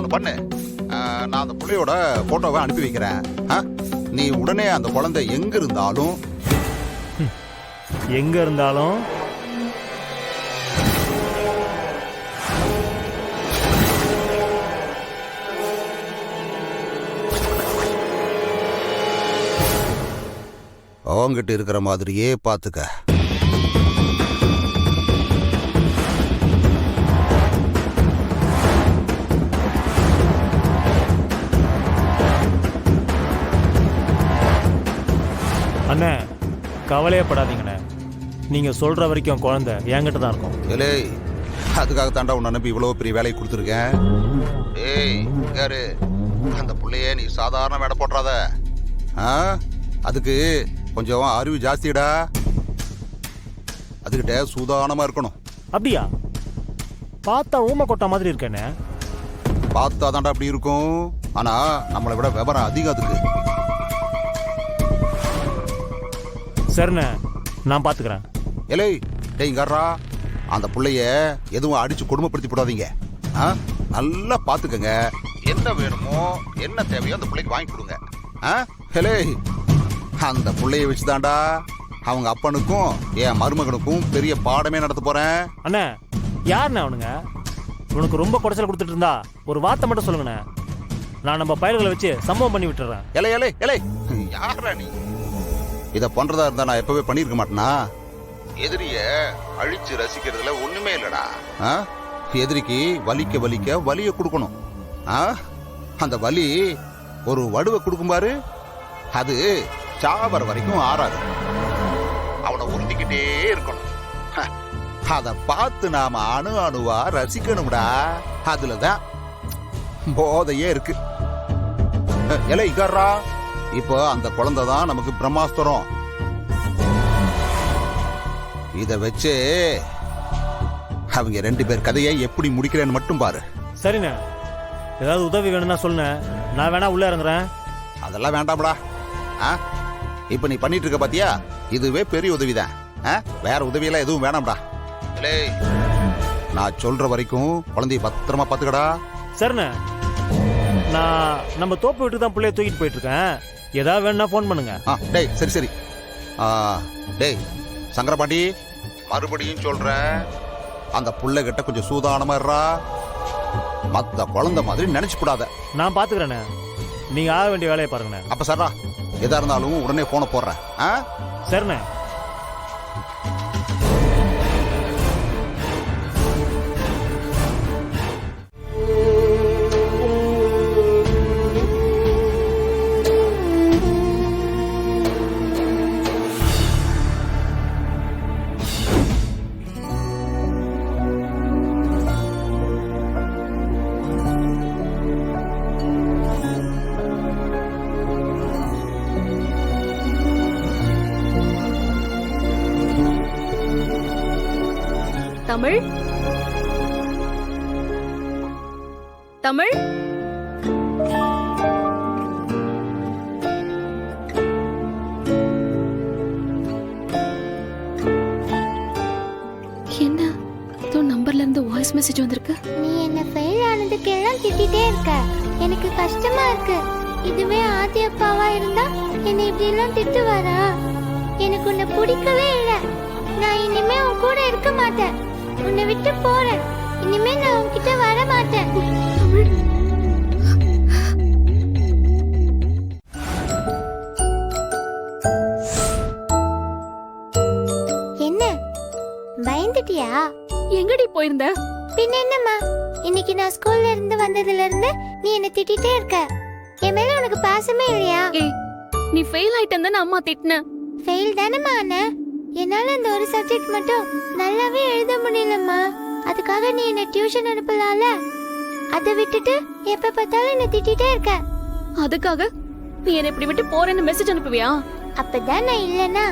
ஒன்று பண்ணு, நான் அந்த பிள்ளையோட போட்டோவை அனுப்பி வைக்கிறேன். நீ உடனே அந்த குழந்தை எங்க இருந்தாலும் அவங்கிட்ட இருக்கிற மாதிரியே பார்த்துக்க. அண்ணே, கவலையப்படாதீங்கண்ணே. நீங்க சொல்ற வரைக்கும் குழந்தை என்கிட்ட தான் இருக்கும். ஏலே, அதுக்காக தாண்டா உன்னை அனுப்பி இவ்வளோ பெரிய வேலையை கொடுத்துருக்கேன். ஏய் யாரு, அந்த பிள்ளைய நீ சாதாரண வேலை போட்டுறாத. அதுக்கு கொஞ்சம் அறிவு ஜாஸ்திடா. அதுகிட்ட சூதானமா இருக்கணும். அப்படியா? பார்த்தா ஊமை கொட்டா மாதிரி இருக்கேனே. பார்த்தா தாண்டா அப்படி இருக்கும், ஆனா நம்மளை விட விவரம் அதிகம் அதுக்கு. சரிண்ணே, நான் பாத்துக்கிறேன். ஏலே டேய்ங்கறா, அந்த பிள்ளைய எதுவும் அடிச்சு கொடுமைப்படுத்தி போடாதீங்க. நல்லா பாத்துக்கங்க. என்ன வேணுமோ என்ன தேவையோ அந்த பிள்ளைக்கு வாங்கி கொடுங்க. ஏலே, அந்த பிள்ளைய வச்சுதான்டா அவங்க அப்பனுக்கும் என் மருமகனுக்கும் பெரிய பாடமே நடத்த போறேன். அண்ணே, யாருண்ணே அவனுங்க? உனக்கு ரொம்ப குடைச்சல் கொடுத்துட்டு இருந்தா ஒரு வார்த்தை மட்டும் சொல்லுங்கண்ணே. நான் நம்ம பயல்களை வச்சு சம்பவம் பண்ணி விட்டுறேன். ஏலே ஏலே ஏலே, யாரா நீ? இத பண்றதா இருந்தா நான் எப்பவே பண்ணிருக்க மாட்டேனா? எதிரிய அழிச்சு ரசிக்கிறதுல ஒண்ணுமே இல்லடா. எதிரிக்கு வலிக்க வலிக்க வலிய கொடுக்கணும். அந்த வலி ஒரு வடுவை கொடுக்கும் பாரு, அது சாவர வரைக்கும் ஆறாது. அவனை உறுத்திக்கிட்டே இருக்கணும். அத பார்த்து நாம அணு அணுவா ரசிக்கணும்டா. அதுலதான் போதையே இருக்கு. எலை இகர்றா, இப்போ அந்த குழந்தை தான் நமக்கு பிரம்மாஸ்திரம். இத வச்சு அவங்க 2 பேர் கதையை எப்படி முடிக்கிறேன்னு மட்டும் பாரு. சரிண்ணே, ஏதாவது உதவி வேணும்னா சொல்லுங்க, நான் வேணா உள்ள இறங்குறேன். அதெல்லாம் வேண்டாம்டா. இப்ப நீ பண்ணிட்டு இருக்க பாத்தியா, இதுவே பெரிய உதவிதான். வேற உதவியெல்லாம் எதுவும் வேணாம்டா. நான் சொல்ற வரைக்கும் குழந்தைய பத்திரமா பாத்துக்கடா. சரிண்ணே, நான் நம்ம தோப்பு வீட்டுக்கு தான் பிள்ளைய தூக்கிட்டு போயிட்டு இருக்கேன். ஏதாவது வேணும்னா போன் பண்ணுங்க. டேய் சரி சரி. டேய் சங்கரபாண்டி, மறுபடியும் சொல்றேன், அந்த புள்ள கிட்ட கொஞ்சம் சூதானமா இருறா. மத்த குழந்தை மாதிரி நினைச்சு கூடாத. நான் பாத்துக்கிறேண்ணே, நீங்க ஆக வேண்டிய வேலையை பாருங்கண்ணே. அப்ப சர்ரா, எதா இருந்தாலும் உடனே போன போடுறேன். சரிண்ணே. தமிழ் தமிழ் என்ன நம்பர்ல இருந்து வாய்ஸ் மெசேஜ் வந்திருக்கு. நீ என்ன ஃபெயில் ஆனதுக்கு எல்லாம் திட்டிட்டே இருக்க, எனக்கு கஷ்டமா இருக்கு. இதுவே ஆதி அப்பாவா இருந்தா என்னை இப்படி எல்லாம் திட்டுவாரா? எனக்கு உன்னை பிடிக்கவே இல்லை. நான் இனிமே உன் கூட இருக்க மாட்டேன். உன்னை விட்டு போறேன். இனிமே நான் உன்கிட்ட வர மாட்டேன். என்ன பயந்துட்டியா? எங்கடி போயிருந்த? பின்ன என்னம்மா, இன்னைக்கு நான் ஸ்கூல்ல இருந்து வந்ததுல இருந்து நீ என்ன திட்டிட்டே இருக்க. என் மேல உனக்கு பாசமே இல்லையா? நீ ஃபெயில் ஆயிட்டேன்னு அம்மா திட்டின. ஃபெயில் தானம்மா அண்ணா? என்னால அந்த ஒரு சப்ஜெக்ட் மட்டும் நல்லாவே எழுத முடியலம்மா. அதுக்காக நீ என்ன டியூஷன் அனுப்பலாம்ல. அதை விட்டுட்டு எப்ப பார்த்தாலும் என்ன திட்டிட்டே இருக்க. அதுக்காக நீ என்ன இப்படி விட்டு போறேன்னு மெசேஜ் அனுப்புவியா? அப்பதான் நான் இல்லனா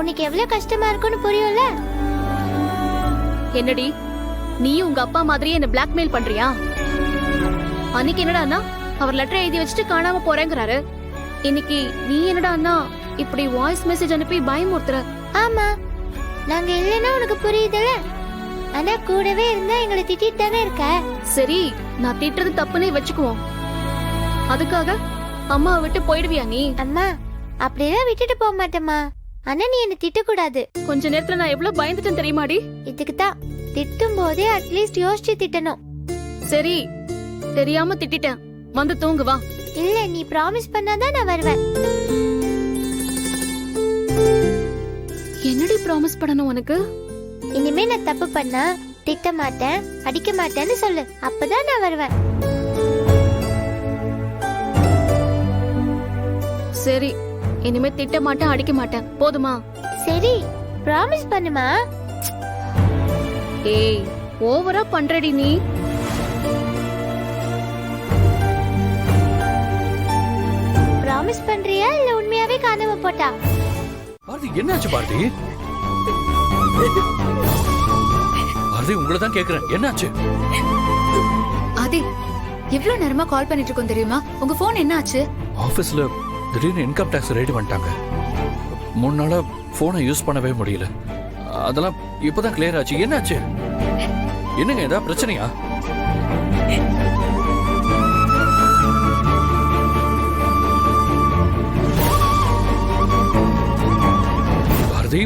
உனக்கு எவ்வளவு கஷ்டமா இருக்கும்னு புரியும்ல. என்னடி, நீ உங்க அப்பா மாதிரியே என்ன பிளாக்மெயில் பண்றியா? அன்னைக்கு என்னடா அவர் லெட்டர் எழுதி வச்சுட்டு காணாம போறேங்கிறாரு. இன்னைக்கு நீ என்னடா இப்படி வாய்ஸ் மெசேஜ் அனுப்பி பயமுறுத்துற. ஆமா, நாங்க இல்லனா உனக்கு புரியுதுல. ஆனா கூடவே இருந்தா எங்களை திட்டிட்டு தானே இருக்க. சரி, நான் திட்டுறது தப்புன்னே வச்சுக்குவோம். அதுக்காக அம்மாவை விட்டு போயிடுவியா நீ? அம்மா அப்படியெல்லாம் விட்டுட்டு போக மாட்டேம்மா. ஆனா நீ என்ன திட்டக்கூடாது. கொஞ்ச நேரத்துல நான் எவ்வளவு பயந்துட்டேன் தெரியுமாடி? இதுக்கு தான் திட்டும் போதே அட்லீஸ்ட் யோசிச்சு திட்டணும். சரி, தெரியாம திட்டிட்டேன். வந்து தூங்கு வா. இல்ல, நீ ப்ராமிஸ் பண்ணாதான் நான் வருவேன். என்னடி ப்ராமிஸ் பண்ணணும் உனக்கு? இனிமே நான் தப்பு பண்ணா திட்ட மாட்டேன், அடிக்க மாட்டேன்னு சொல்லு. அப்பதான் நான் வருவேன். சரி, இனிமே திட்ட மாட்டேன், அடிக்க மாட்டேன். போதுமா? சரி, ப்ராமிஸ் பண்ணுமா. ஏய், ஓவரா பண்றடி நீ. ப்ராமிஸ் பண்றியா இல்ல உண்மையாவே காணாம போட்டா? பாரதி, என்னாச்சு பாரதி? பாரதி, உங்களை தான் கேக்குறேன், என்னாச்சு? ஆதி, எவ்வளவு நேரமா கால் பண்ணிட்டு இருக்கோம் தெரியுமா? உங்க போன் என்ன ஆச்சு? ஆபீஸ்ல திடீர்னு இன்கம் டாக்ஸ் ரெய்டு பண்ணிட்டாங்க. 3 நாளா போனை யூஸ் பண்ணவே முடியல. அதெல்லாம் இப்பதான் கிளியர் ஆச்சு. என்னாச்சு? என்னங்க, ஏதாவது பிரச்சனையா? பாரதி,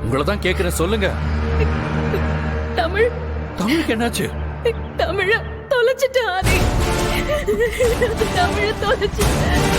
உங்களை தான் கேக்குறேன், சொல்லுங்க. தமிழ், தமிழுக்கு என்னாச்சு? தமிழ தொலைச்சிட்டேன் ஆதி. தமிழ தொலைச்சிட்டேன்.